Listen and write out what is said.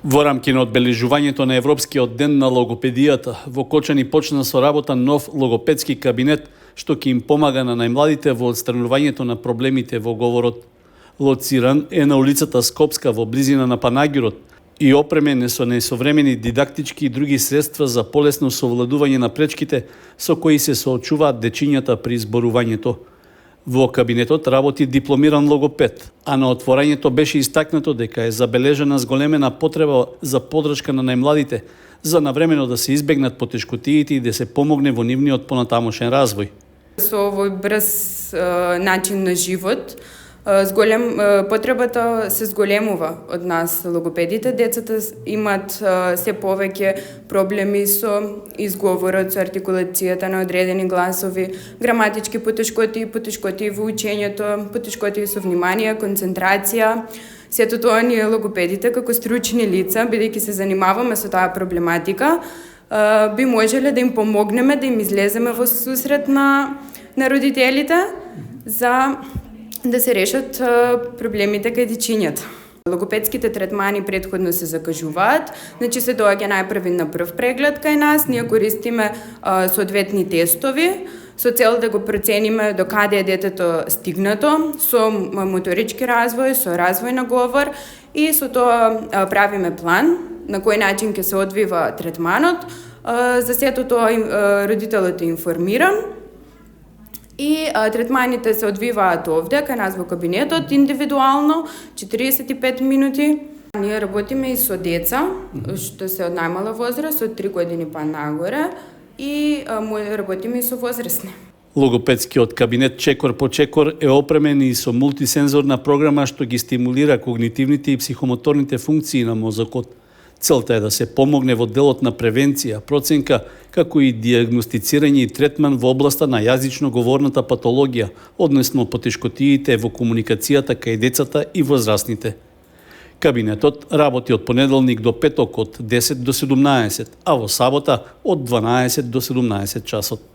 Во рамки на одбележувањето на Европскиот ден на логопедијата, во Кочани почна со работа нов логопедски кабинет, што ќе им помага на најмладите во отстранувањето на проблемите во говорот. Лоциран е на улицата Скопска во близина на Панагюрот и опремен е со несовремени дидактички и други средства за полесно совладување на пречките со кои се соочуваат дечињата при зборувањето. Во кабинетот работи дипломиран логопед, а на отворањето беше истакнато дека е забележена зголемена потреба за поддршка на најмладите, за навремено да се избегнат потешкотиите и да се помогне во нивниот понатамошен развој. Со овој брз начин на живот, потребата се зголемува од нас логопедите. Децата имаат се повеќе проблеми со изговорот, со артикулацијата на одредени гласови, граматички потешкоти во учењето, потешкоти со внимание, концентрација. Сето тоа ние логопедите како стручни лица, бидејќи се занимаваме со таа проблематика, би можеле да им помогнеме, да им излеземе во сусрет на родителите за да се решат проблемите кај дечињата. Логопедските третмани претходно се закажуваат, значи се доаѓа најпрви на прв преглед кај нас, ние користиме соодветни тестови со цел да го процениме до каде е детето стигнато со моторички развој, со развој на говор и со тоа правиме план на кој начин ќе се одвива третманот. За сето тоа родителот е информиран. И третманите се одвиваат овде, кај нас во кабинетот, индивидуално, 45 минути. Ние работиме и со деца, што се од најмала возраст, од 3 години па нагоре, и работиме и со возрастни. Логопедскиот кабинет чекор по чекор е опремен и со мултисензорна програма што ги стимулира когнитивните и психомоторните функции на мозокот. Целта е да се помогне во делот на превенција, проценка, како и диагностицирање и третман во областа на јазично-говорната патологија, односно потешкотиите во комуникацијата кај децата и возрастните. Кабинетот работи од понеделник до петок од 10 до 17, а во сабота од 12 до 17 часот.